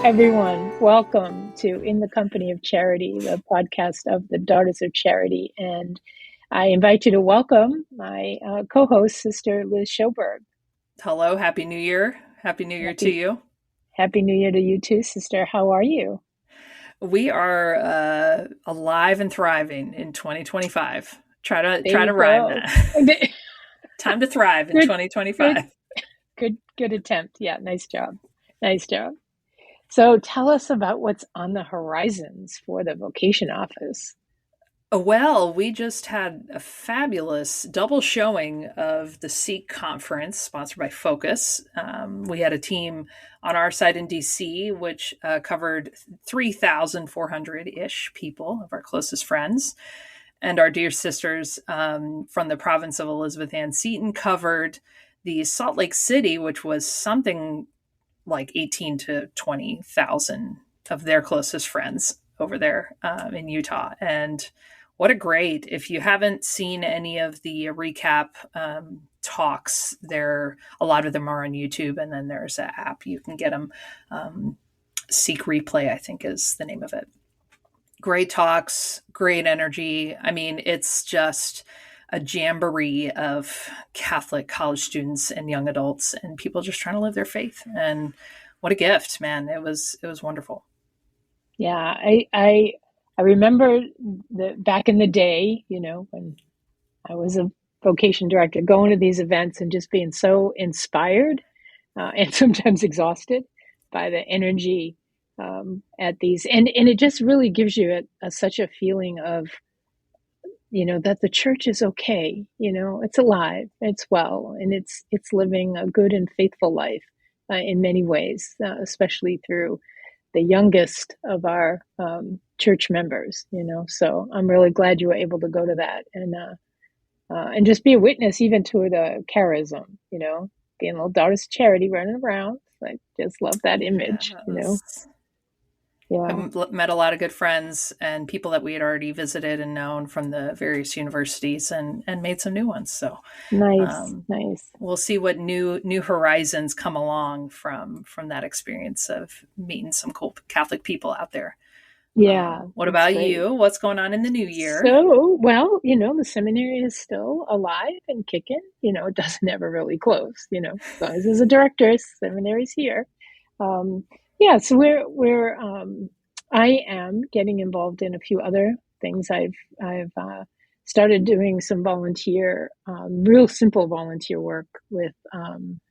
everyone. Welcome to In the Company of Charity, the podcast of the Daughters of Charity. And I invite you to welcome my co-host, Sister Liz Schoberg. Hello, Happy New Year. Happy New Year to you. Happy New Year to you too, Sister. How are you? We are alive and thriving in 2025. Try There to you rhyme go. that. Time to thrive in Good, 2025. good attempt. Yeah, nice job. Nice job. So tell us about what's on the horizons for the vocation office. Well, we just had a fabulous double showing of the Seek conference sponsored by Focus. We had a team on our side in DC, which covered 3,400-ish people of our closest friends. And our dear sisters from the province of Elizabeth Ann Seton covered the Salt Lake City, which was something like 18 to 20,000 of their closest friends over there in Utah. And what a great, if you haven't seen any of the recap talks, a lot of them are on YouTube, and then there's an app you can get them. Seek Replay, I think is the name of it. Great talks, great energy. I mean, it's just a jamboree of Catholic college students and young adults and people just trying to live their faith. And what a gift, man. It was wonderful. Yeah, I remember back in the day, when I was a vocation director, going to these events and just being so inspired and sometimes exhausted by the energy at these. And it just really gives you such a feeling of, that the church is okay, it's alive, it's well, and it's living a good and faithful life in many ways, especially through the youngest of our church members, so I'm really glad you were able to go to that and just be a witness even to the charism, being little Daughters of Charity running around. I just love that image, Yes. Yeah. I met a lot of good friends and people that we had already visited and known from the various universities and made some new ones. So Nice. We'll see what new horizons come along from that experience of meeting some cool Catholic people out there. Yeah. What about you? What's going on in the new year? So, well, the seminary is still alive and kicking. It doesn't ever really close. As long as there's a director, seminary's here. Yeah, so I am getting involved in a few other things. I've started doing some real simple volunteer work with. I'm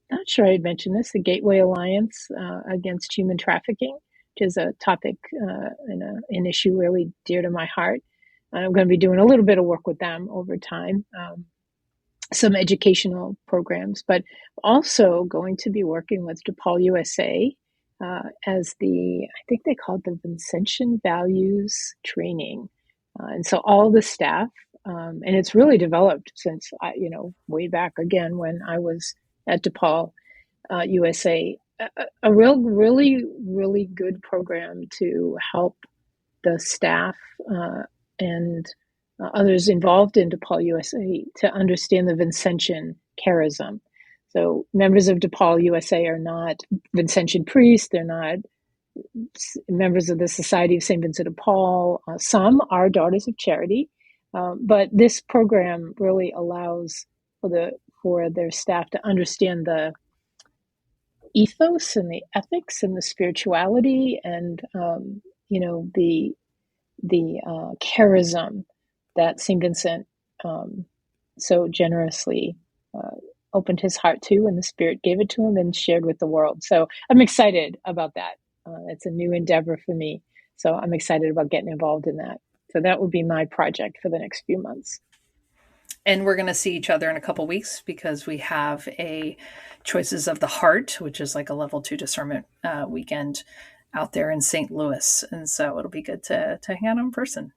not sure I had mentioned this, the Gateway Alliance Against Human Trafficking, which is a topic and an issue really dear to my heart. I'm going to be doing a little bit of work with them over time. Some educational programs, but also going to be working with DePaul USA as I think they call it the Vincentian Values Training. And so all the staff, and it's really developed since, way back again when I was at DePaul USA, a really, really good program to help the staff and others involved in DePaul USA to understand the Vincentian charism. So members of DePaul USA are not Vincentian priests. They're not members of the Society of St. Vincent de Paul. Some are Daughters of Charity. But this program really allows for their staff to understand the ethos and the ethics and the spirituality and, the charism that St. Vincent so generously opened his heart to, and the Spirit gave it to him and shared with the world. So I'm excited about that. It's a new endeavor for me. So I'm excited about getting involved in that. So that would be my project for the next few months. And we're going to see each other in a couple weeks because we have a Choices of the Heart, which is like a level 2 discernment weekend out there in St. Louis. And so it'll be good to hang out in person.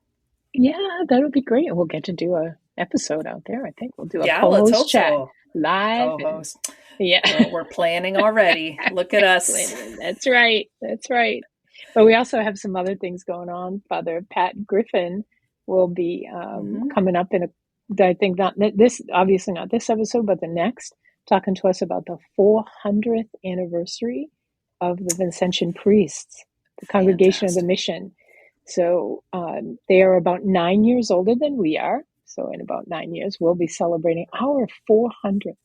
Yeah, that would be great. We'll get to do a episode out there. I think we'll do a let's co-host hope chat so. live. Co-host. Yeah. Well, we're planning already. Look at us. That's right. But we also have some other things going on. Father Pat Griffin will be coming up I think not this, obviously not this episode, but the next, talking to us about the 400th anniversary of the Vincentian priests, the Congregation of the Fantastic. Mission. So they are about 9 years older than we are. So in about 9 years, we'll be celebrating our 400th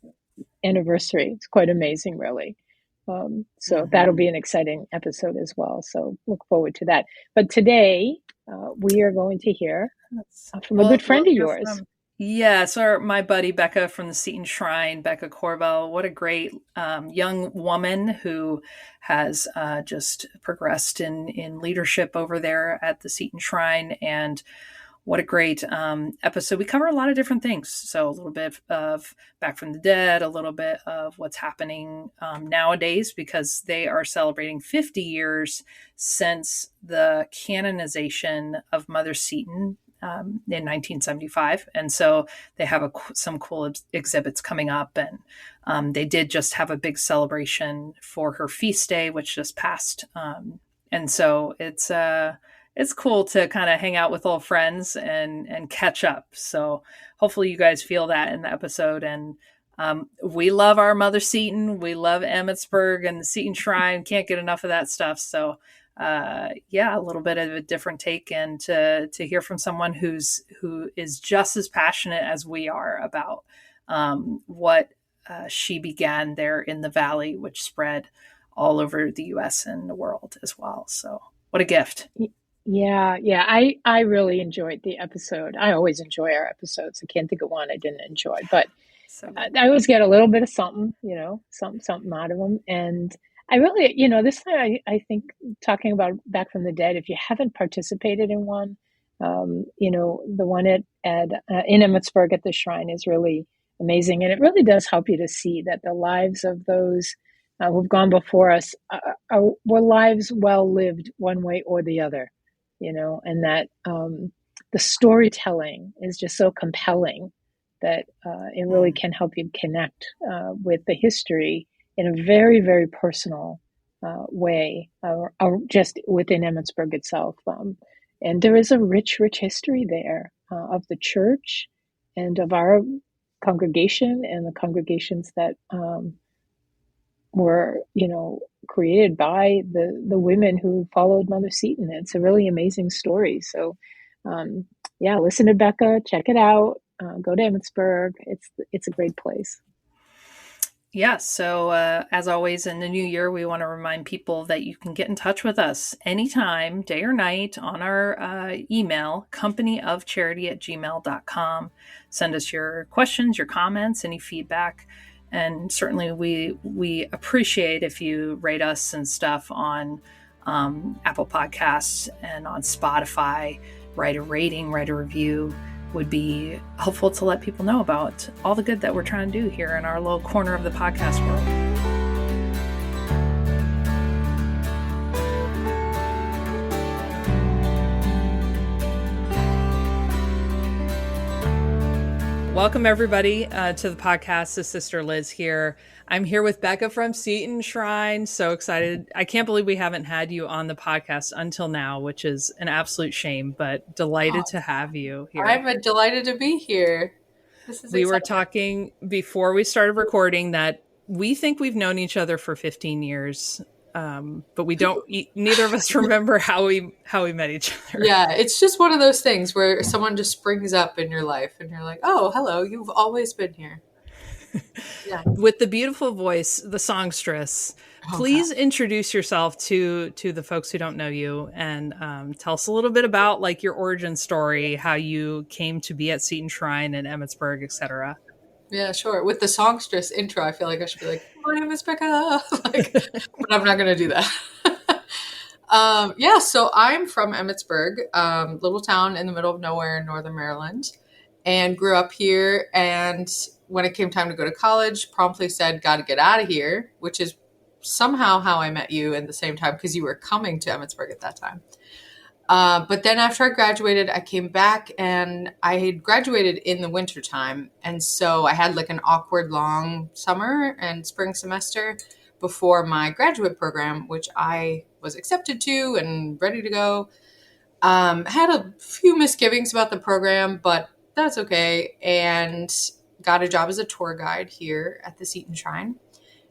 anniversary. It's quite amazing, really. So that'll Mm-hmm. be an exciting episode as well. So look forward to that. But today, we are going to hear Yes. from a Well, good we'll friend of hear yours. from yes, our my buddy Becca from the Seton Shrine, Becca Corbell. What a great young woman who has just progressed in leadership over there at the Seton Shrine, and what a great episode. We cover a lot of different things. So a little bit of Back from the Dead, a little bit of what's happening nowadays because they are celebrating 50 years since the canonization of Mother Seton in 1975. And so they have some cool exhibits coming up. And they did just have a big celebration for her feast day, which just passed. And so it's cool to kind of hang out with old friends and catch up. So hopefully you guys feel that in the episode. And we love our Mother Seton. We love Emmitsburg and the Seton Shrine. Can't get enough of that stuff. So yeah, a little bit of a different take, and to hear from someone who is just as passionate as we are about what she began there in the valley, which spread all over the U.S. and the world as well. So what a gift! Yeah, yeah. I really enjoyed the episode. I always enjoy our episodes. I can't think of one I didn't enjoy, but So I good. always get a little bit of something, something out of them. And I really, this time I think talking about Back from the Dead, if you haven't participated in one, the one in Emmitsburg at the shrine is really amazing. And it really does help you to see that the lives of those who've gone before us were lives well lived one way or the other, and that the storytelling is just so compelling that it really Mm. can help you connect with the history in a very, very personal way, just within Emmitsburg itself. And there is a rich, rich history there of the church and of our congregation and the congregations that were, created by the women who followed Mother Seton. It's a really amazing story. So, um, yeah, listen to Becca, check it out. Go to Emmitsburg. It's a great place. Yeah, so as always in the new year, we want to remind people that you can get in touch with us anytime, day or night, on our email, companyofcharity@gmail.com. Send us your questions, your comments, any feedback. And certainly we appreciate if you rate us and stuff on Apple Podcasts and on Spotify. Write a rating, write a review. Would be helpful to let people know about all the good that we're trying to do here in our little corner of the podcast world. Welcome, everybody, to the podcast. This is Sister Liz here. I'm here with Becca from Seton Shrine. So excited. I can't believe we haven't had you on the podcast until now, which is an absolute shame, but delighted to have you here. I'm delighted to be here. This is We were exciting. talking before we started recording that we think we've known each other for 15 years, but we don't. Neither of us remember how we met each other. Yeah, it's just one of those things where someone just springs up in your life and you're like, oh, hello, you've always been here. Yeah. With the beautiful voice, the songstress. Oh, God. Please introduce yourself to the folks who don't know you, and tell us a little bit about like your origin story, how you came to be at Seton Shrine and Emmitsburg, etc. Yeah, sure. With the songstress intro, I feel like I should be like, my name is Becca. But I'm not going to do that. Yeah, so I'm from Emmitsburg, little town in the middle of nowhere in northern Maryland, and grew up here. And when it came time to go to college, promptly said, got to get out of here, which is somehow how I met you at the same time because you were coming to Emmitsburg at that time. But then after I graduated, I came back and I had graduated in the wintertime. And so I had like an awkward long summer and spring semester before my graduate program, which I was accepted to and ready to go. Had a few misgivings about the program, but that's okay. And got a job as a tour guide here at the Seton Shrine.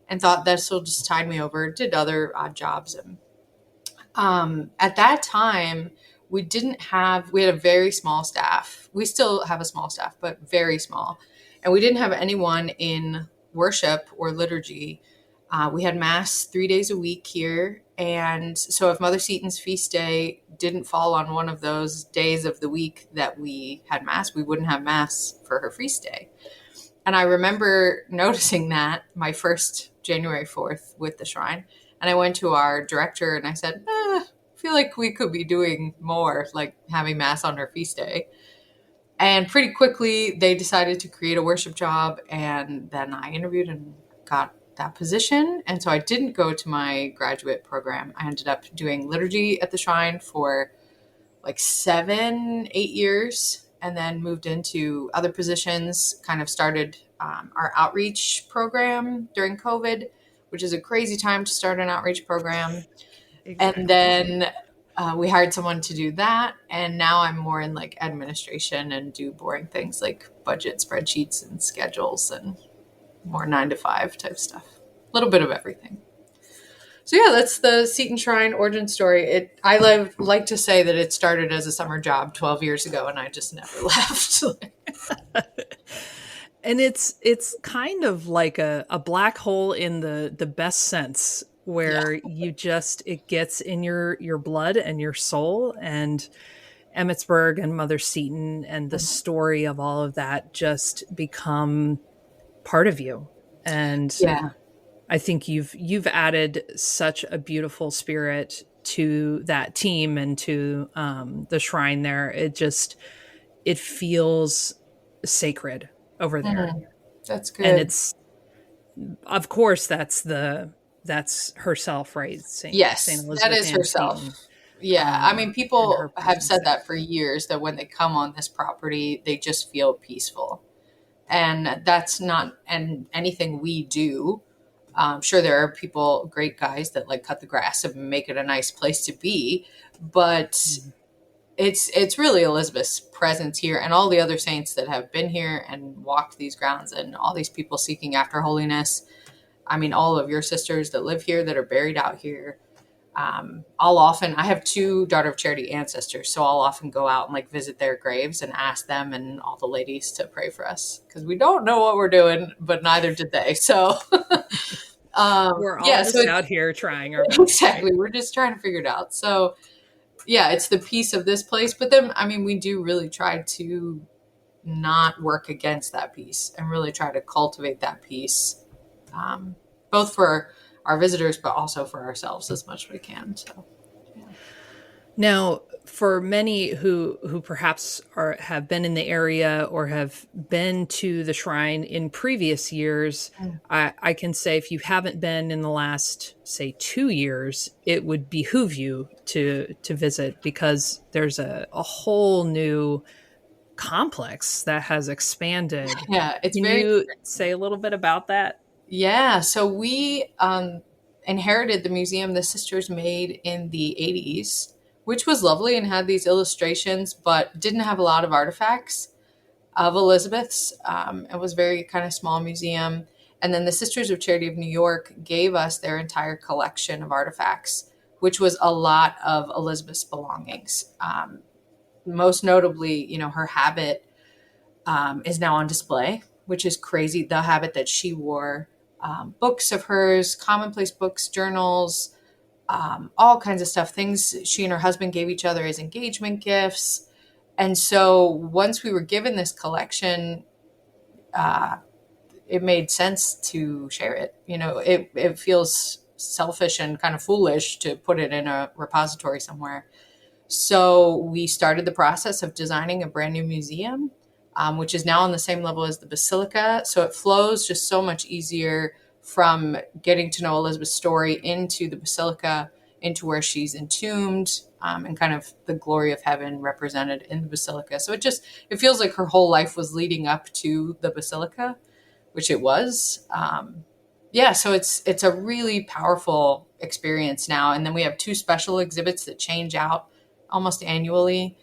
and thought this will just tide me over. Did other odd jobs. And at that time, we had a very small staff. We still have a small staff, but very small. And we didn't have anyone in worship or liturgy. We had mass 3 days a week here. And so if Mother Seton's feast day didn't fall on one of those days of the week that we had mass, we wouldn't have mass for her feast day. And I remember noticing that my first January 4th with the shrine. And I went to our director and I said, I feel like we could be doing more, like having mass on her feast day. And pretty quickly they decided to create a worship job. And then I interviewed and got that position. And so I didn't go to my graduate program. I ended up doing liturgy at the shrine for like 7, 8 years, and then moved into other positions, kind of started our outreach program during COVID, which is a crazy time to start an outreach program. Exactly. And then we hired someone to do that. And now I'm more in like administration and do boring things like budget spreadsheets and schedules and more 9 to 5 type stuff. A little bit of everything. So yeah, that's the Seton Shrine origin story. I like to say that it started as a summer job 12 years ago, and I just never left. And it's kind of like a black hole in the best sense, where it gets in your blood and your soul, and Emmitsburg and Mother Seton and the story of all of that just become part of you. And Yeah. I think you've added such a beautiful spirit to that team and to the shrine there. It feels sacred over there. That's good. And it's, of course, that's herself, right? Saint Elizabeth that is Ann herself. Seton. Yeah. I mean, people have presence said there. that for years, that when they come on this property, they just feel peaceful. And that's not anything we do. Sure, there are people, great guys that like cut the grass and make it a nice place to be, but it's really Elizabeth's presence here and all the other saints that have been here and walked these grounds, and all these people seeking after holiness. I mean, all of your sisters that live here that are buried out here. I have 2 Daughter of Charity ancestors, so I'll often go out and like visit their graves and ask them and all the ladies to pray for us, because we don't know what we're doing, but neither did they. So We're all just out here trying our best. Exactly. Right? We're just trying to figure it out. So yeah, it's the peace of this place. But then, I mean, we do really try to not work against that peace and really try to cultivate that peace, both for our visitors, but also for ourselves as much as we can. So, yeah. Now, for many who perhaps have been in the area or have been to the shrine in previous years, I can say if you haven't been in the last, say, 2 years, it would behoove you to visit, because there's a whole new complex that has expanded. Yeah, it's Can you say a little bit about that? Yeah, so we inherited the museum the sisters made in the 80s, which was lovely and had these illustrations, but didn't have a lot of artifacts of Elizabeth's. It was a very kind of small museum. And then the Sisters of Charity of New York gave us their entire collection of artifacts, which was a lot of Elizabeth's belongings. Most notably, her habit is now on display, which is crazy. The habit that she wore, books of hers, commonplace books, journals, all kinds of stuff, things she and her husband gave each other as engagement gifts. And so once we were given this collection, it made sense to share it. It feels selfish and kind of foolish to put it in a repository somewhere. So we started the process of designing a brand new museum, which is now on the same level as the Basilica. So it flows just so much easier from getting to know Elizabeth's story into the Basilica, into where she's entombed, and kind of the glory of heaven represented in the Basilica. So it feels like her whole life was leading up to the Basilica, which it was. So it's a really powerful experience now. And then we have 2 special exhibits that change out almost annually.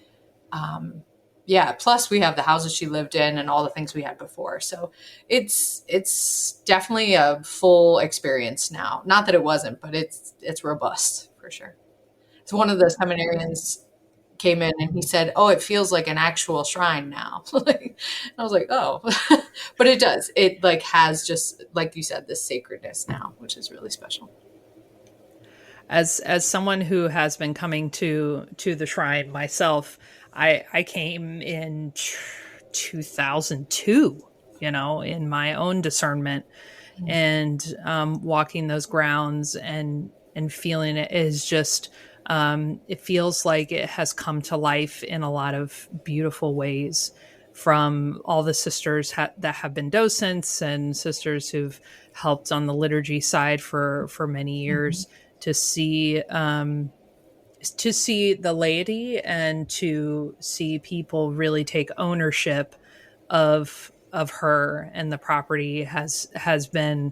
Yeah, plus we have the houses she lived in and all the things we had before. So it's definitely a full experience now. Not that it wasn't, but it's robust for sure. It's one of the seminarians came in and he said, "Oh, it feels like an actual shrine now." Like, I was like, "Oh," but it does. It like has just like you said this sacredness now, which is really special. As someone who has been coming to the shrine myself, I came in 2002, you know, in my own discernment, and walking those grounds and feeling it is just it feels like it has come to life in a lot of beautiful ways, from all the sisters that have been docents and sisters who've helped on the liturgy side for many Mhm. years, to see the laity and to see people really take ownership of her and the property has been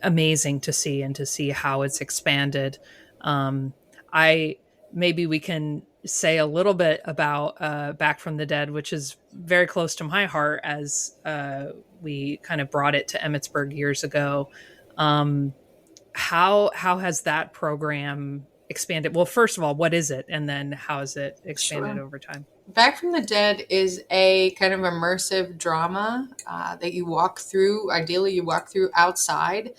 amazing to see, and to see how it's expanded. I Maybe we can say a little bit about Back from the Dead, which is very close to my heart, as we kind of brought it to Emmitsburg years ago. Um, how has that program expanded? Well, first of all, what is it, and then how has it expanded Sure. over time? Back from the Dead is a kind of immersive drama that you walk through. Ideally, you walk through outside,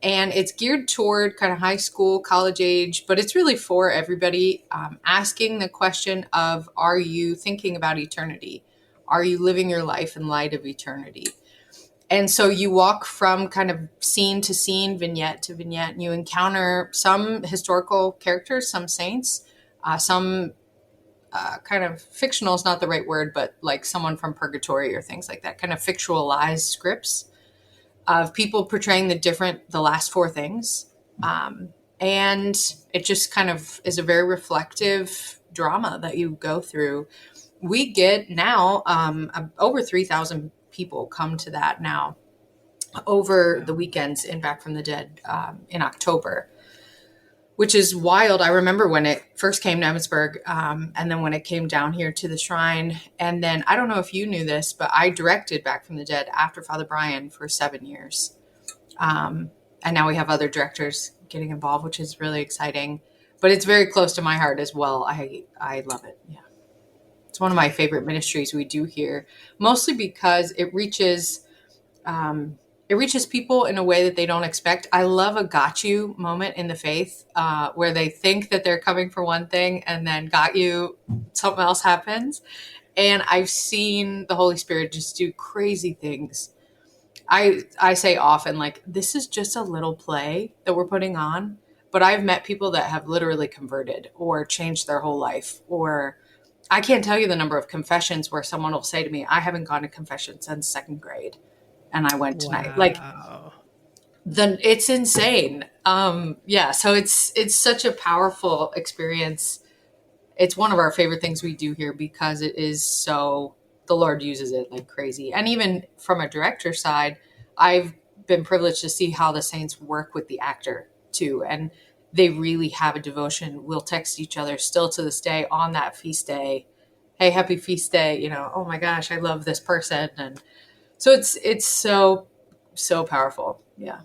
and it's geared toward kind of high school, college age, but it's really for everybody. Asking the question of, are you thinking about eternity? Are you living your life in light of eternity? And so you walk from kind of scene to scene, vignette to vignette, and you encounter some historical characters, some saints, some kind of fictional is not the right word, but like someone from purgatory or things like that, kind of fictionalized scripts of people portraying the last four things. And it just kind of is a very reflective drama that you go through. We get now over 3,000 people come to that now over the Wow. weekends in Back from the Dead in October, which is wild. I remember when it first came to Emmitsburg, and then when it came down here to the shrine. And then I don't know if you knew this, but I directed Back from the Dead after Father Brian for 7 years. Um, and now we have other directors getting involved, which is really exciting. But it's very close to my heart as well. I love it. Yeah, it's one of my favorite ministries we do here, mostly because um, it reaches people in a way that they don't expect. I love a got you moment in the faith where they think that they're coming for one thing and then got you, something else happens. And I've seen the Holy Spirit just do crazy things. I say often, like, this is just a little play that we're putting on. But I've met people that have literally converted or changed their whole life. Or I can't tell you the number of confessions where someone will say to me, I haven't gone to confession since second grade and I went tonight. Like, Wow. then it's insane. Yeah, so it's such a powerful experience. It's one of our favorite things we do here because it is so, the Lord uses it like crazy. And even from a director side, I've been privileged to see how the saints work with the actor too. And they really have a devotion. We'll text each other still to this day on that feast day. Hey, happy feast day. You know, oh my gosh, I love this person. And so it's so powerful. Yeah.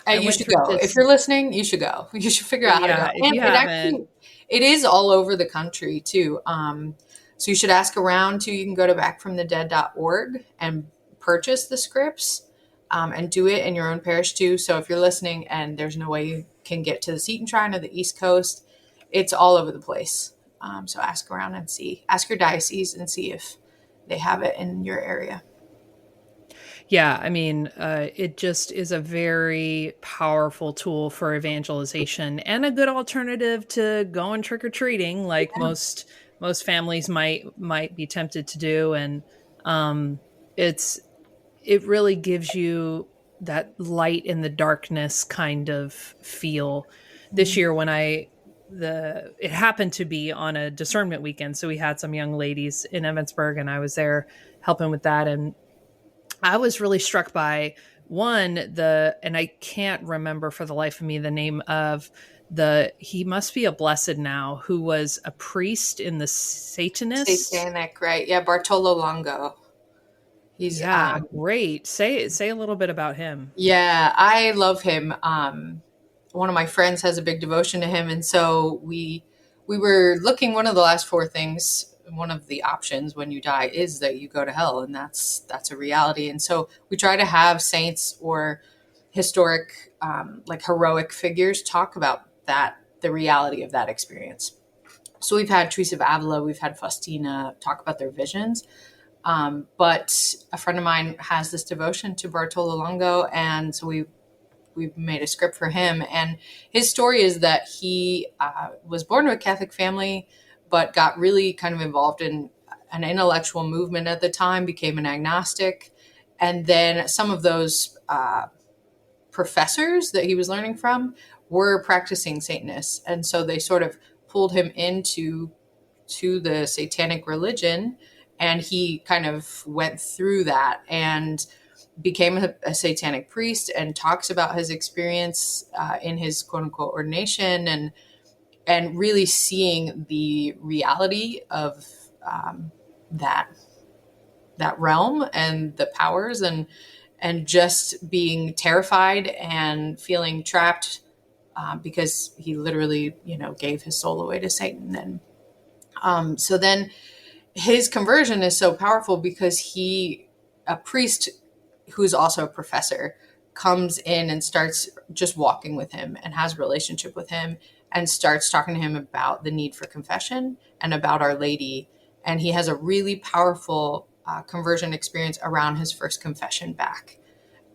I You went should through go. If this. you're listening, you should go. You should figure out how to go. Yeah, if And you it haven't. actually, it is all over the country too. So you should ask around too. You can go to backfromthedead.org and purchase the scripts and do it in your own parish too. So if you're listening and there's no way you can get to the Seton Shrine or the East Coast, it's all over the place. So ask around and see. Ask your diocese and see if they have it in your area. Yeah, I mean, it just is a very powerful tool for evangelization, and a good alternative to going trick or treating, like Yeah. most families might be tempted to do. And um, it's it really gives you that light in the darkness kind of feel. This Mhm. year, when it happened to be on a discernment weekend, so we had some young ladies in Emmitsburg, and I was there helping with that. And I was really struck by, and I can't remember for the life of me the name of he must be a blessed now, who was a priest in the Satanists. Satanic, right? Yeah, Bartolo Longo. He's Yeah, great. Say a little bit about him. yeah, I love him. One of my friends has a big devotion to him, and so we were looking. One of the last four things, one of the options when you die is that you go to hell, and that's a reality. And so we try to have saints or historic, like heroic figures, talk about that, the reality of that experience. So we've had Teresa of Avila, we've had Faustina talk about their visions. But a friend of mine has this devotion to Bartolo Longo, and so we've made a script for him. And his story is that he was born to a Catholic family, but got really kind of involved in an intellectual movement at the time, became an agnostic, and then some of those professors that he was learning from were practicing Satanists, and so they sort of pulled him into the satanic religion, and he kind of went through that and became a satanic priest and talks about his experience in his quote unquote ordination, and really seeing the reality of that realm and the powers, and just being terrified and feeling trapped because he literally, gave his soul away to Satan. And so then his conversion is so powerful because a priest who's also a professor, comes in and starts just walking with him and has a relationship with him and starts talking to him about the need for confession and about Our Lady. And he has a really powerful conversion experience around his first confession back,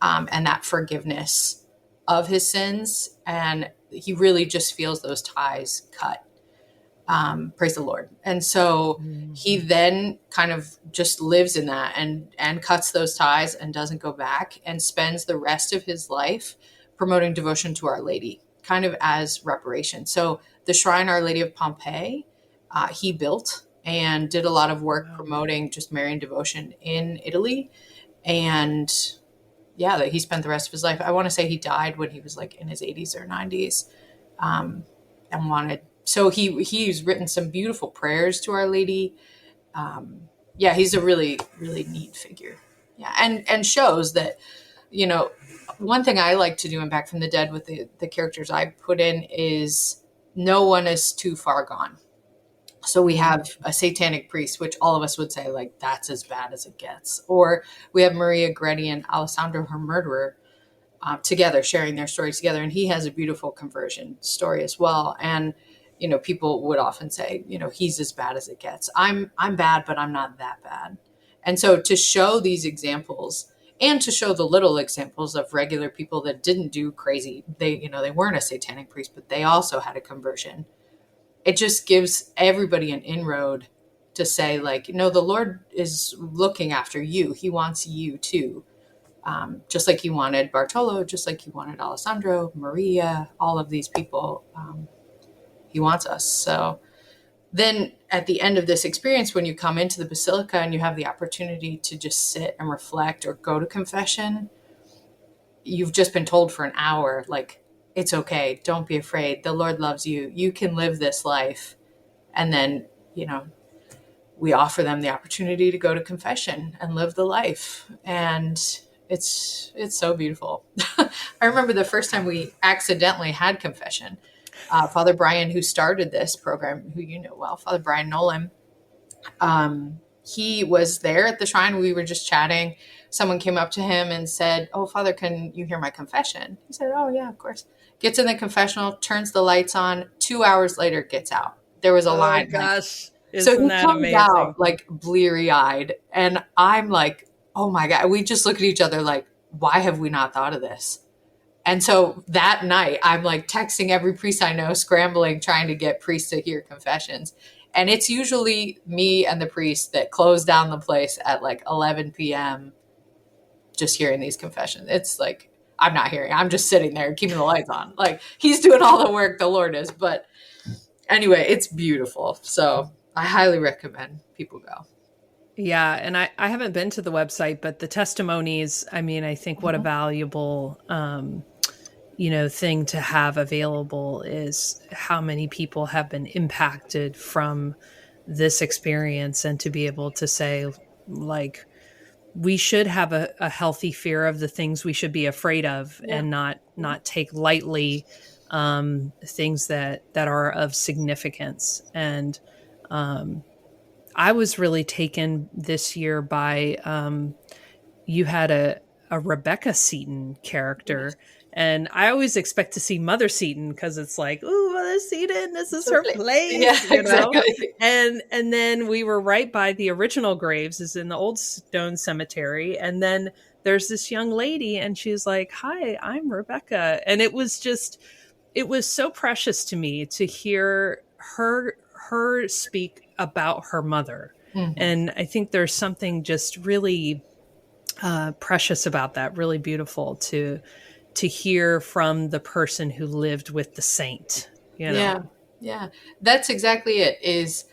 and that forgiveness of his sins. And he really just feels those ties cut. Praise the Lord. And so he then kind of just lives in that and cuts those ties and doesn't go back, and spends the rest of his life promoting devotion to Our Lady, kind of as reparation. So the shrine Our Lady of Pompeii, he built and did a lot of work promoting just Marian devotion in Italy. And yeah, that he spent the rest of his life. I want to say he died when he was like in his 80s or 90s, and wanted. So he's written some beautiful prayers to Our Lady. Yeah, he's a really, really neat figure. Yeah, and shows that, one thing I like to do in Back from the Dead with the characters I put in is no one is too far gone. So we have a satanic priest, which all of us would say, like, that's as bad as it gets. Or we have Maria Gretti and Alessandro, her murderer, together, sharing their stories together. And he has a beautiful conversion story as well. And, people would often say, he's as bad as it gets. I'm bad, but I'm not that bad. And so to show these examples, and to show the little examples of regular people that didn't do crazy, they weren't a satanic priest, but they also had a conversion. It just gives everybody an inroad to say, like, the Lord is looking after you. He wants you too. Just like he wanted Bartolo, just like he wanted Alessandro, Maria, all of these people. He wants us. So then at the end of this experience, when you come into the basilica and you have the opportunity to just sit and reflect or go to confession, you've just been told for an hour, like, it's okay. Don't be afraid. The Lord loves you. You can live this life. And then, we offer them the opportunity to go to confession and live the life. And it's so beautiful. I remember the first time we accidentally had confession. Father Brian, who started this program, who you know well, Father Brian Nolan, he was there at the shrine. We were just chatting. Someone came up to him and said, "Oh, Father, can you hear my confession?" He said, "Oh, yeah, of course." Gets in the confessional, turns the lights on. 2 hours later, gets out. There was a line. Gosh. So Isn't he that comes amazing? out like bleary eyed. And I'm like, oh my God. We just look at each other like, why have we not thought of this? And so that night, I'm like texting every priest I know, scrambling, trying to get priests to hear confessions. And it's usually me and the priest that close down the place at like 11 p.m. just hearing these confessions. It's like, I'm not hearing. I'm just sitting there keeping the lights on. Like, he's doing all the work, the Lord is. But anyway, it's beautiful. So I highly recommend people go. Yeah, and I haven't been to the website, but the testimonies, I mean, I think what a valuable thing to have available is how many people have been impacted from this experience, and to be able to say, like, we should have a healthy fear of the things we should be afraid of, Yeah. and not take lightly things that are of significance. And I was really taken this year by you had a Rebecca Seton character. And I always expect to see Mother Seton because it's like, ooh, Mother Seton, this is her Yeah, place. exactly. And then we were right by the original graves, is in the old stone cemetery. And then there's this young lady, and she's like, hi, I'm Rebecca. And it was so precious to me to hear her speak about her mother. Mm-hmm. And I think there's something just really precious about that, really beautiful to hear from the person who lived with the saint. Yeah, that's exactly it. Is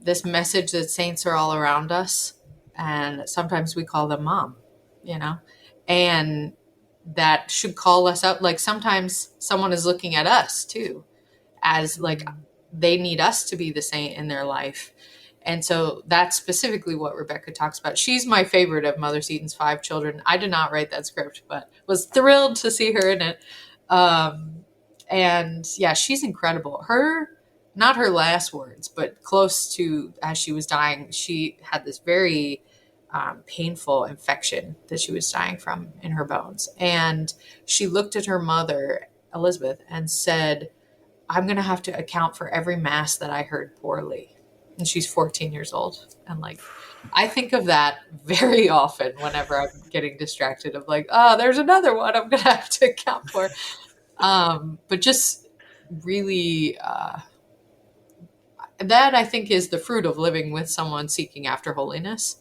this message that saints are all around us, and sometimes we call them mom, and that should call us up. Like sometimes someone is looking at us too, as like they need us to be the saint in their life. And so that's specifically what Rebecca talks about. She's my favorite of Mother Seton's 5 children. I did not write that script, but was thrilled to see her in it. And yeah, she's incredible. Not her last words, but close to, as she was dying, she had this very painful infection that she was dying from in her bones. And she looked at her mother, Elizabeth, and said, I'm going to have to account for every mass that I heard poorly. And she's 14 years old. And like, I think of that very often whenever I'm getting distracted of like, oh, there's another one I'm going to have to account for. But just really, that I think is the fruit of living with someone seeking after holiness,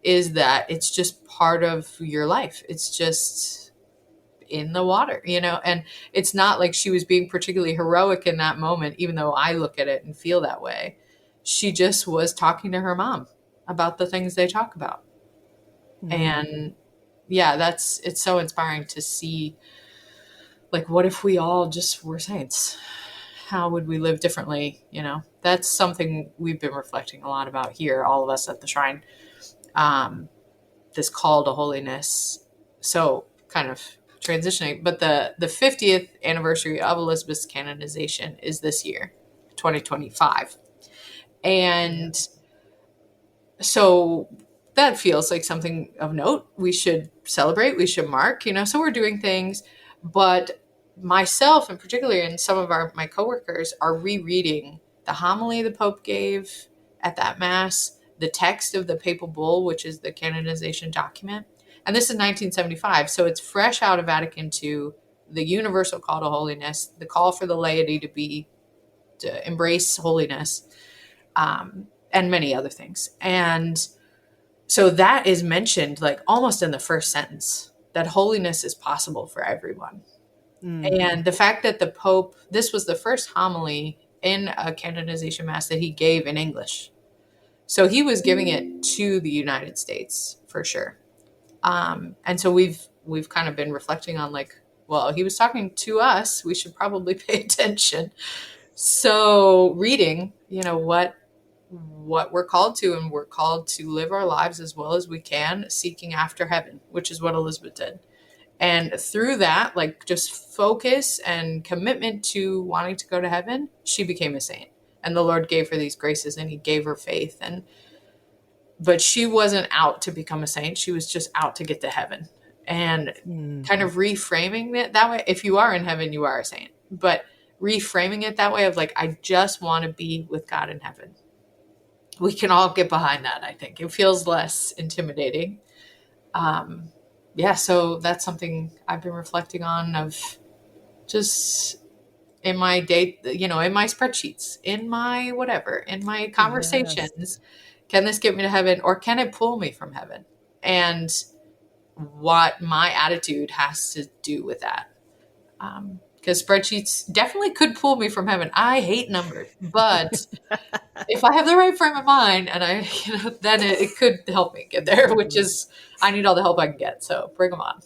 is that it's just part of your life. It's just in the water, and it's not like she was being particularly heroic in that moment, even though I look at it and feel that way. She just was talking to her mom about the things they talk about. Mm-hmm. And yeah, it's so inspiring to see, like, what if we all just were saints? How would we live differently? That's something we've been reflecting a lot about here, all of us at the shrine, this call to holiness. So kind of transitioning, but the 50th anniversary of Elizabeth's canonization is this year, 2025. And so that feels like something of note. We should celebrate, we should mark, so we're doing things. But myself, and particularly, and some of my coworkers, are rereading the homily the Pope gave at that Mass, the text of the papal bull, which is the canonization document. And this is 1975, so it's fresh out of Vatican II, the universal call to holiness, the call for the laity to embrace holiness, and many other things. And so that is mentioned like almost in the first sentence, that holiness is possible for everyone. Mm. And the fact that the Pope, this was the first homily in a canonization Mass that he gave in English. So he was giving it to the United States for sure. And so we've kind of been reflecting on like, well, he was talking to us, we should probably pay attention. So reading, what we're called to, and we're called to live our lives as well as we can, seeking after heaven, which is what Elizabeth did. And through that, like just focus and commitment to wanting to go to heaven, she became a saint. And the Lord gave her these graces, and he gave her faith. But she wasn't out to become a saint. She was just out to get to heaven. And kind of reframing it that way. If you are in heaven, you are a saint. But reframing it that way of like, I just want to be with God in heaven. We can all get behind that, I think. It feels less intimidating. So that's something I've been reflecting on, of just in my day, in my spreadsheets, in my whatever, in my conversations. Yes. Can this get me to heaven, or can it pull me from heaven? And what my attitude has to do with that. Because spreadsheets definitely could pull me from heaven. I hate numbers, but if I have the right frame of mind, and then it could help me get there, which is, I need all the help I can get. So bring them on.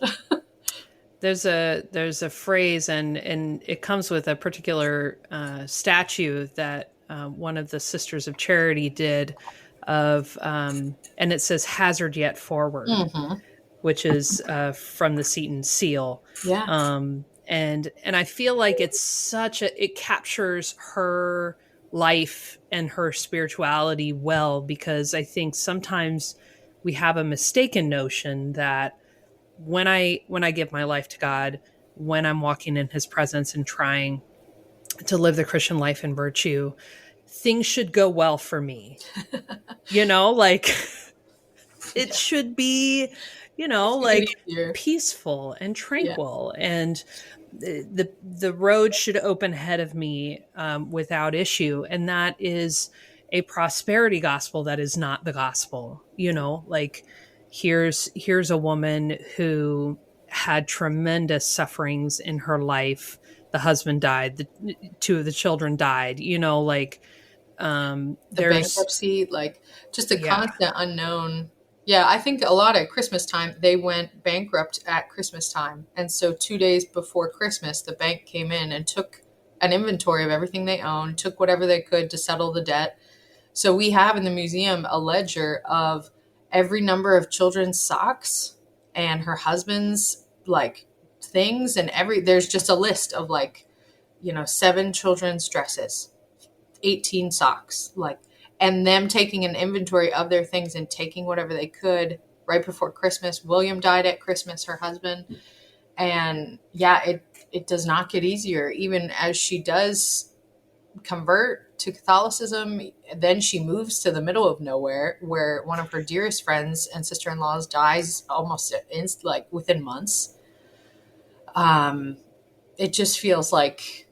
there's a phrase, and it comes with a particular statue that one of the Sisters of Charity did of, and it says "Hazard yet forward," Mm-hmm. which is from the Seton seal. Yeah. And I feel like it captures her life and her spirituality well, because I think sometimes we have a mistaken notion that when I give my life to God, when I'm walking in his presence and trying to live the Christian life in virtue, things should go well for me. Like it Yeah. should be, Should get like easier. peaceful and Yeah. tranquil, and the road should open ahead of me without issue. And that is a prosperity gospel that is not the gospel. Like here's a woman who had tremendous sufferings in her life. The husband died, two of the children died. Like The there's bankruptcy, like just a yeah. constant unknown. Yeah, I think a lot at Christmas time, they went bankrupt at Christmas time. And so 2 days before Christmas, the bank came in and took an inventory of everything they owned, took whatever they could to settle the debt. So we have in the museum a ledger of every number of children's socks and her husband's like things, and there's just a list of 7 children's dresses, 18 socks, and them taking an inventory of their things and taking whatever they could right before Christmas. William died at Christmas, her husband. And yeah, it does not get easier, even as she does convert to Catholicism. Then she moves to the middle of nowhere where one of her dearest friends and sister-in-laws dies almost within months. It just feels like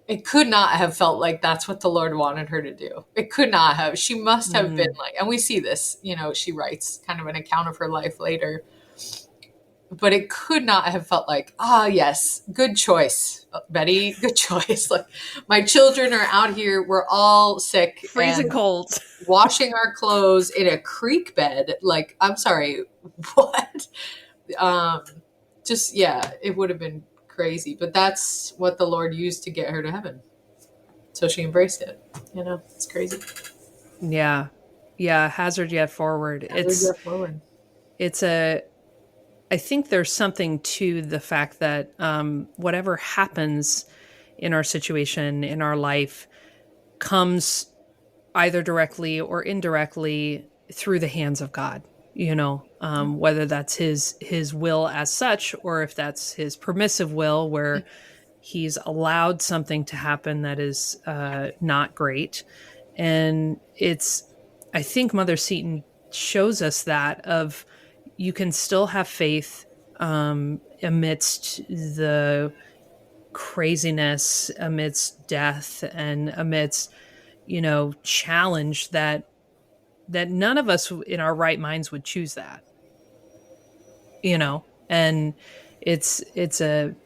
it could not have felt like that's what the Lord wanted her to do. It could not have. She must have been and we see this, she writes kind of an account of her life later, but it could not have felt like, yes, good choice, Betty, good choice. Like, my children are out here, we're all sick, freezing cold, washing our clothes in a creek bed. Like, I'm sorry, what? It would have been crazy, but that's what the Lord used to get her to heaven. So she embraced it. It's crazy. Yeah. Hazard yet forward. I think there's something to the fact that whatever happens in our situation, in our life, comes either directly or indirectly through the hands of God. Whether that's his will as such, or if that's his permissive will where he's allowed something to happen that is not great. And I think Mother Seton shows us that you can still have faith amidst the craziness, amidst death, and amidst, challenge that none of us in our right minds would choose that, and it's an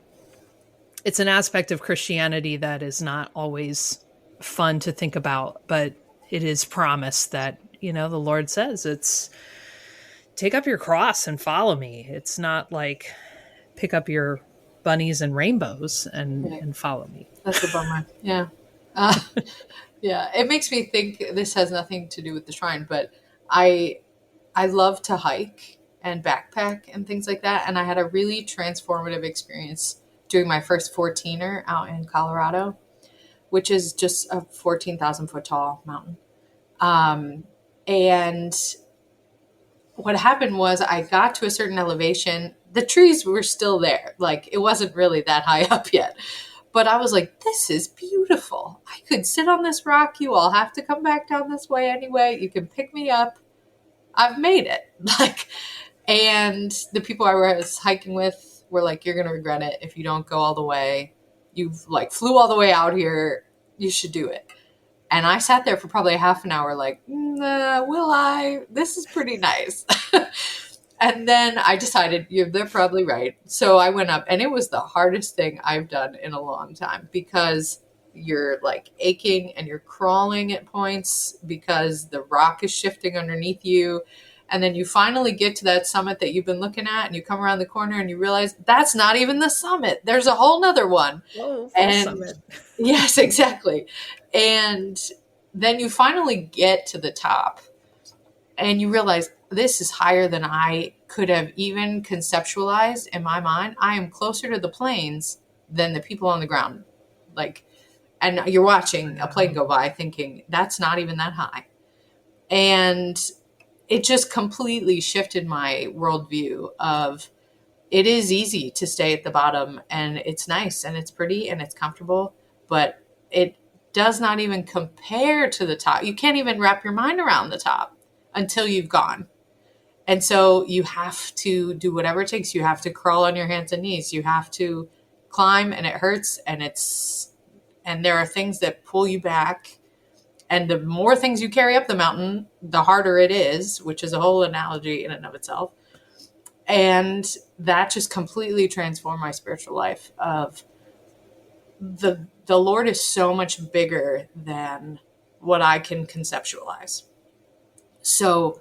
aspect of Christianity that is not always fun to think about, but it is promised that, the Lord says it's take up your cross and follow me. It's not like pick up your bunnies and rainbows and follow me. That's a bummer. Yeah. Yeah, it makes me think, this has nothing to do with the shrine, but I love to hike and backpack and things like that. And I had a really transformative experience doing my first 14er out in Colorado, which is just a 14,000 foot tall mountain. And what happened was I got to a certain elevation. The trees were still there. Like, it wasn't really that high up yet. But I was like, this is beautiful. I could sit on this rock. You all have to come back down this way anyway. You can pick me up. I've made it. And the people I was hiking with were like, you're going to regret it if you don't go all the way. You've flew all the way out here. You should do it. And I sat there for probably a half an hour like, will I? This is pretty nice. And then I decided, they're probably right. So I went up, and it was the hardest thing I've done in a long time, because you're aching and you're crawling at points because the rock is shifting underneath you. And then you finally get to that summit that you've been looking at, and you come around the corner and you realize that's not even the summit. There's a whole nother one. Whoa, false And summit. yes, exactly. And then you finally get to the top and you realize this is higher than I could have even conceptualized in my mind. I am closer to the planes than the people on the ground. Like, and you're watching a plane go by thinking that's not even that high. And it just completely shifted my worldview of it is easy to stay at the bottom, and it's nice and it's pretty and it's comfortable, but it does not even compare to the top. You can't even wrap your mind around the top until you've gone. And so you have to do whatever it takes. You have to crawl on your hands and knees. You have to climb, and it hurts, and there are things that pull you back. And the more things you carry up the mountain, the harder it is, which is a whole analogy in and of itself. And that just completely transformed my spiritual life of the Lord is so much bigger than what I can conceptualize. So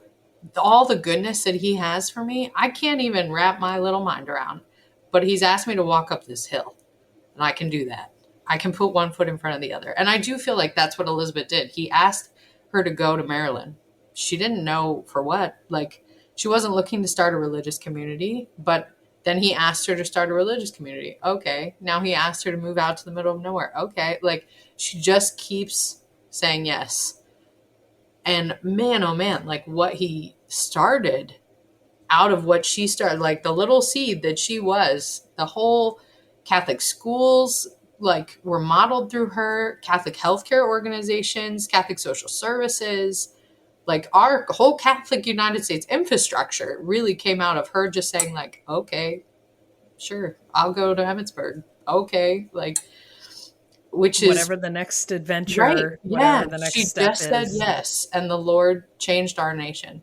all the goodness that he has for me, I can't even wrap my little mind around. But he's asked me to walk up this hill, and I can do that. I can put one foot in front of the other. And I do feel like that's what Elizabeth did. He asked her to go to Maryland. She didn't know for what. Like, she wasn't looking to start a religious community, but then he asked her to start a religious community. Okay. Now he asked her to move out to the middle of nowhere. Okay. Like, she just keeps saying yes. And man, oh man, like what he started out of what she started, like the little seed that she was, the whole Catholic schools, like were modeled through her, Catholic healthcare organizations, Catholic social services, like our whole Catholic United States infrastructure really came out of her just saying like, okay, sure, I'll go to Emmitsburg. Okay. Like, which is Whatever the next right. adventure, Yeah. whatever the next She step just said is. yes. And the Lord changed our nation.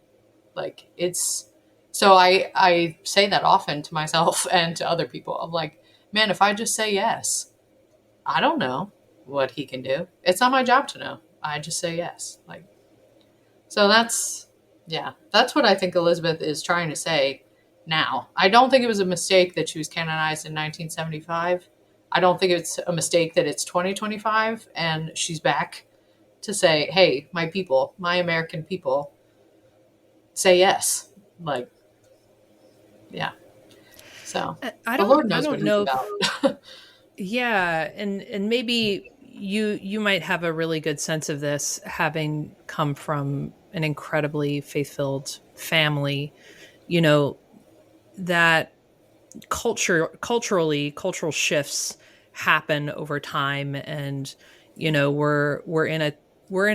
Like it's, so I say that often to myself and to other people. I'm like, man, if I just say yes, I don't know what he can do. It's not my job to know. I just say yes. Like, so that's what I think Elizabeth is trying to say now. I don't think it was a mistake that she was canonized in 1975. I don't think it's a mistake that it's 2025 and she's back to say, hey, my people, my American people, say yes. Like, yeah. So the Lord I knows what don't he's know about. yeah, and maybe you might have a really good sense of this having come from an incredibly faith-filled family, you know, that cultural shifts happen over time, and we're in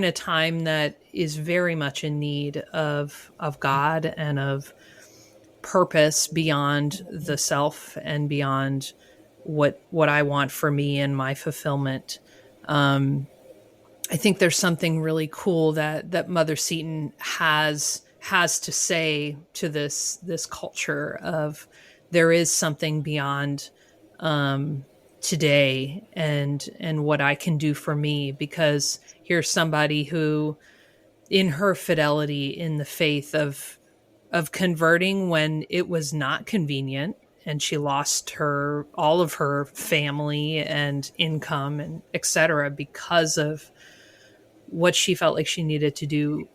a time that is very much in need of God and of purpose beyond the self and beyond what I want for me and my fulfillment. I think there's something really cool that Mother Seton has to say to this culture of there is something beyond today and what I can do for me, because here's somebody who, in her fidelity in the faith of converting when it was not convenient, and she lost all of her family and income and etc. because of what she felt like she needed to do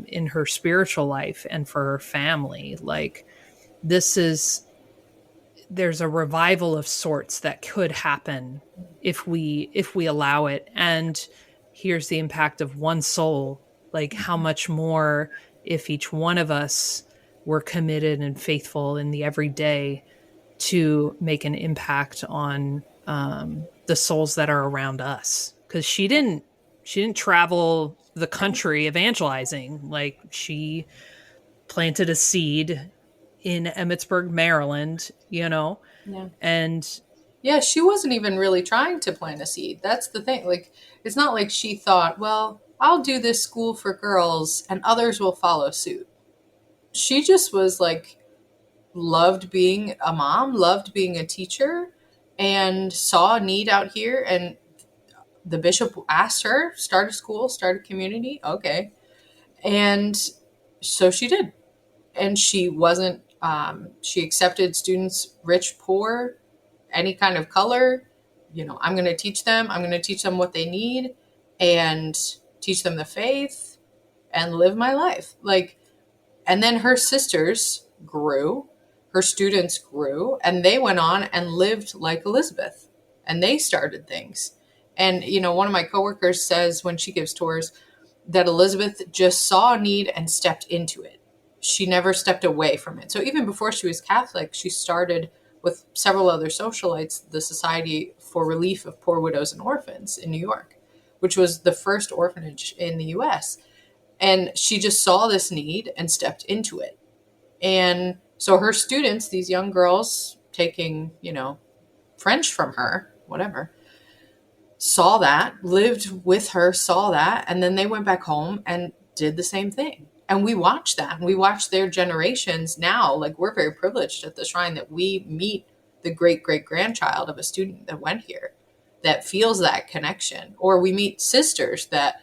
in her spiritual life and for her family. Like, this is there's a revival of sorts that could happen if we allow it. And here's the impact of one soul. Like, how much more if each one of us were committed and faithful in the everyday to make an impact on the souls that are around us. Because she didn't travel the country evangelizing. Like, she planted a seed in Emmitsburg, Maryland, Yeah. and Yeah, she wasn't even really trying to plant a seed. That's the thing. Like, it's not like she thought, well, I'll do this school for girls and others will follow suit. She just was like, loved being a mom, loved being a teacher, and saw a need out here. And the bishop asked her, start a school, start a community. Okay. And so she did. and she wasn't, she accepted students, rich, poor, any kind of color. I'm going to teach them. I'm going to teach them what they need and teach them the faith and live my life. And then her sisters grew, her students grew, and they went on and lived like Elizabeth, and they started things. And, one of my coworkers says when she gives tours that Elizabeth just saw a need and stepped into it. She never stepped away from it. So even before she was Catholic, she started with several other socialites, the Society for Relief of Poor Widows and Orphans in New York, which was the first orphanage in the US. And she just saw this need and stepped into it. And so her students, these young girls taking, French from her, whatever, saw that, lived with her, saw that, and then they went back home and did the same thing. And we watched that. And we watched their generations now. We're very privileged at the shrine that we meet the great-great-grandchild of a student that went here that feels that connection. Or we meet sisters that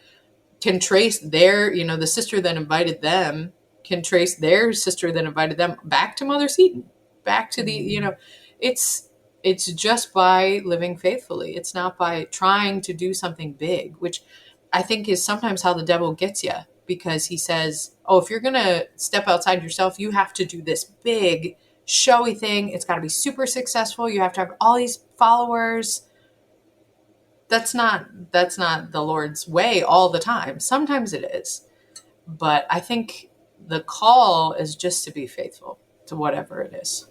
can trace their, the sister that invited them can trace their sister that invited them back to Mother Seton, back to the, it's just by living faithfully. It's not by trying to do something big, which I think is sometimes how the devil gets you, because he says, oh, if you're going to step outside yourself, you have to do this big, showy thing. It's got to be super successful. You have to have all these followers. That's not the Lord's way all the time. Sometimes it is. But I think the call is just to be faithful to whatever it is.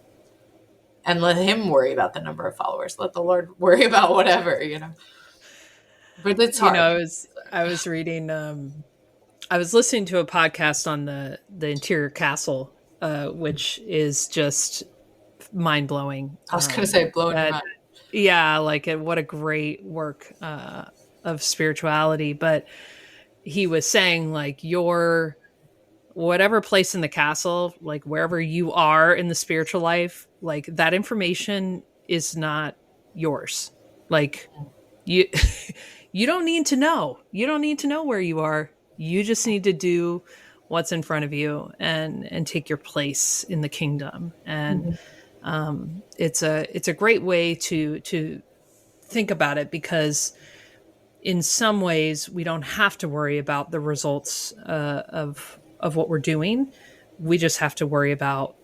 And let him worry about the number of followers. Let the Lord worry about whatever, But it's hard. I was reading, I was listening to a podcast on the interior castle, which is just mind blowing. I was going to say blowing your mind. Yeah, what a great work of spirituality. But he was saying, your whatever place in the castle, wherever you are in the spiritual life, that information is not yours. You you don't need to know. You don't need to know where you are. You just need to do what's in front of you and take your place in the kingdom. And it's a great way to think about it, because in some ways we don't have to worry about the results of what we're doing. We just have to worry about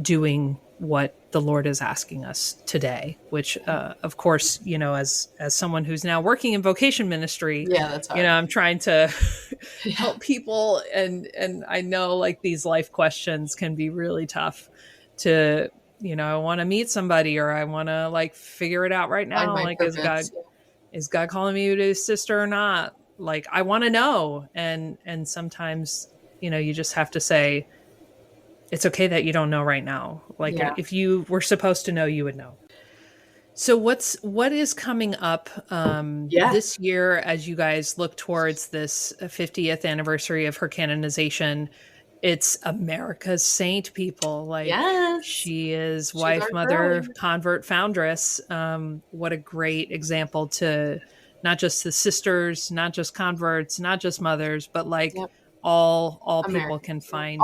doing what the Lord is asking us today, which, of course, as someone who's now working in vocation ministry, that's hard. I'm trying to help people. And I know these life questions can be really tough to, I want to meet somebody, or I want to figure it out right now. Is God calling me to be a sister or not? I want to know. And sometimes, you just have to say, it's okay that you don't know right now. If you were supposed to know, you would know. So what is coming up this year as you guys look towards this 50th anniversary of her canonization? It's America's saint, people. She is wife, mother, convert, foundress. What a great example to not just the sisters, not just converts, not just mothers, but all people can find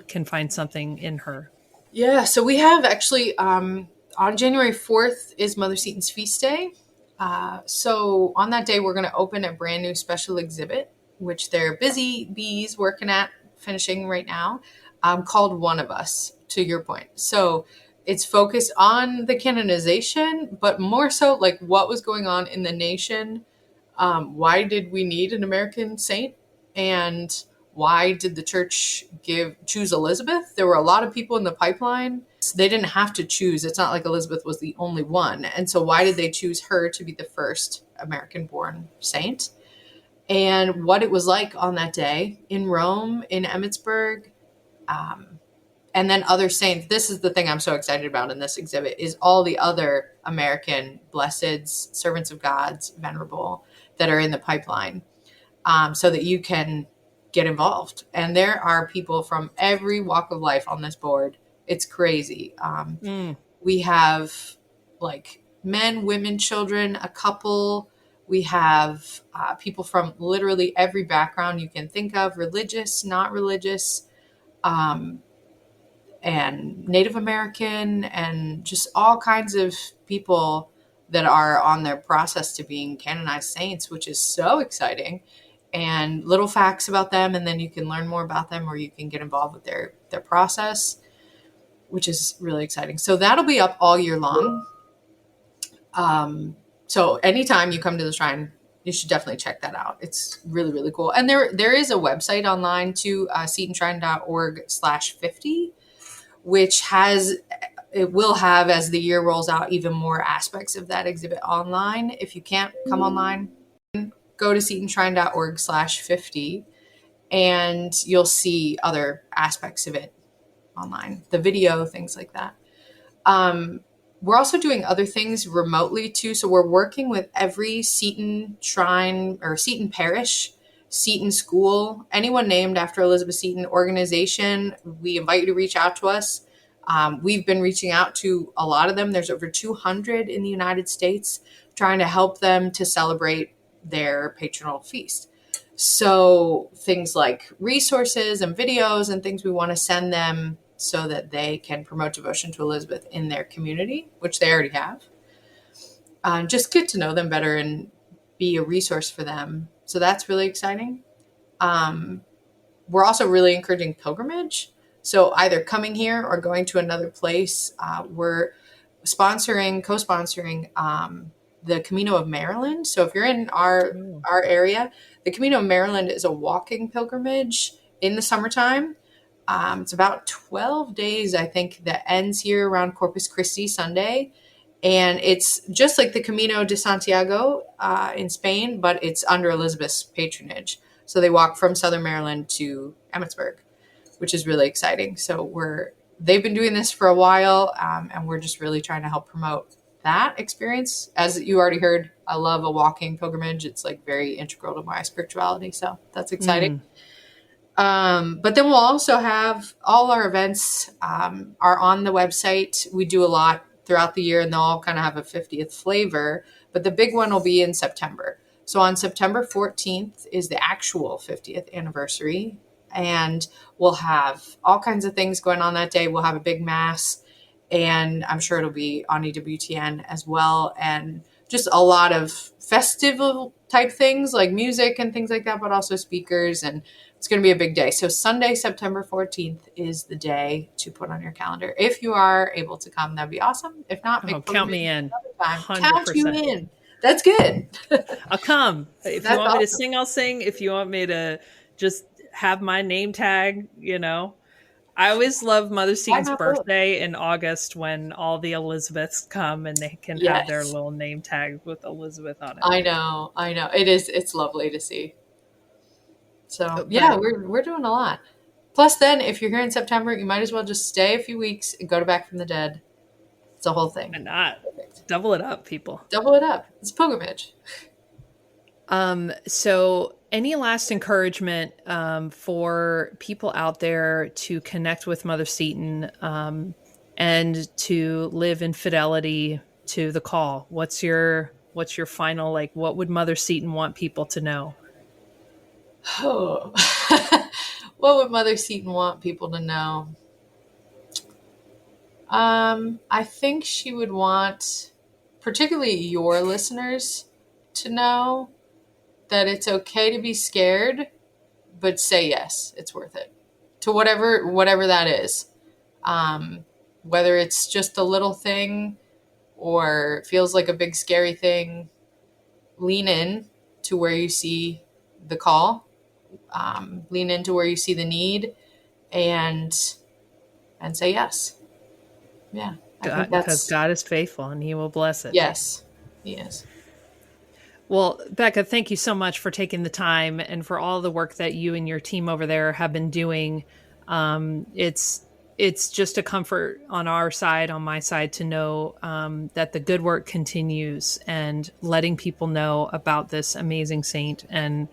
can find something in her. Yeah, so we have actually on January 4th is Mother Seton's feast day. So on that day, we're going to open a brand new special exhibit, which they're busy bees working at finishing right now, called One of Us, to your point. So it's focused on the canonization, but more so what was going on in the nation. Why did we need an American saint? And why did the church choose Elizabeth? There were a lot of people in the pipeline. So they didn't have to choose. It's not like Elizabeth was the only one. And so why did they choose her to be the first American-born saint? And what it was like on that day in Rome, in Emmitsburg, and then other saints. This is the thing I'm so excited about in this exhibit, is all the other American blesseds, servants of God's, venerable, that are in the pipeline, so that you can get involved. And there are people from every walk of life on this board. It's crazy. We have men, women, children, a couple. We have people from literally every background you can think of, religious, not religious. um, and Native American, and just all kinds of people that are on their process to being canonized saints, which is so exciting. And little facts about them, and then you can learn more about them, or you can get involved with their process, which is really exciting. So that'll be up all year long. So anytime you come to the shrine, you should definitely check that out. It's really, really cool. And there is a website online too, setonshrine.org/50, which it will have, as the year rolls out, even more aspects of that exhibit online. If you can't come online, go to setonshrine.org/50, and you'll see other aspects of it online, the video, things like that. We're also doing other things remotely too. So we're working with every Seton shrine or Seton parish, Seton school, anyone named after Elizabeth Seton organization. We invite you to reach out to us. We've been reaching out to a lot of them. There's over 200 in the United States, trying to help them to celebrate their patronal feast. So things like resources and videos and things we want to send them so that they can promote devotion to Elizabeth in their community, which they already have. Just get to know them better and be a resource for them. So that's really exciting. We're also really encouraging pilgrimage. So either coming here or going to another place. We're co-sponsoring the Camino of Maryland. So if you're in our area, the Camino of Maryland is a walking pilgrimage in the summertime. It's about 12 days, I think, that ends here around Corpus Christi Sunday. And it's just like the Camino de Santiago in Spain, but it's under Elizabeth's patronage. So they walk from Southern Maryland to Emmitsburg, which is really exciting. So they've been doing this for a while, and we're just really trying to help promote that experience. As you already heard, I love a walking pilgrimage. It's like very integral to my spirituality. So that's exciting. But then we'll also have all our events are on the website. We do a lot throughout the year, and they'll all kind of have a 50th flavor. But the big one will be in September. So on September 14th is the actual 50th anniversary. And we'll have all kinds of things going on that day. We'll have a big mass, and I'm sure it'll be on EWTN as well. And just a lot of festival type things like music and things like that, but also speakers. And it's going to be a big day. So Sunday, September 14th is the day to put on your calendar. If you are able to come, that'd be awesome. If not, count me in. 100%. Count you in. That's good. I'll come. If you want me to sing, I'll sing. If you want me to just have my name tag, I always love Mother Seton's birthday in August, when all the Elizabeths come and they can have their little name tag with Elizabeth on it. I know. It's lovely to see. So yeah, we're doing a lot. Plus then, if you're here in September, you might as well just stay a few weeks and go to Back from the Dead. It's a whole thing. And not double it up, people. Double it up. It's a pilgrimage. So any last encouragement for people out there to connect with Mother Seton and to live in fidelity to the call? What's your final, what would Mother Seton want people to know? Oh, what would Mother Seton want people to know? I think she would want, particularly your listeners, to know that it's okay to be scared, but say yes, it's worth it. To whatever that is. Whether it's just a little thing or feels like a big scary thing, lean in to where you see the call. Lean into where you see the need, and say yes. Yeah. Because God is faithful and he will bless it. Yes, he is. Well, Becca, thank you so much for taking the time and for all the work that you and your team over there have been doing. It's just a comfort on our side, on my side, to know that the good work continues, and letting people know about this amazing saint and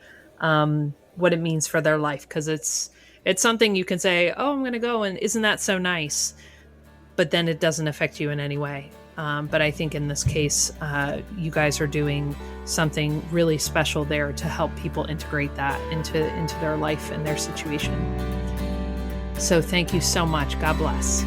what it means for their life. Because it's something you can say, oh, I'm going to go, and isn't that so nice? But then it doesn't affect you in any way. But I think in this case, you guys are doing something really special there to help people integrate that into their life and their situation. So thank you so much. God bless.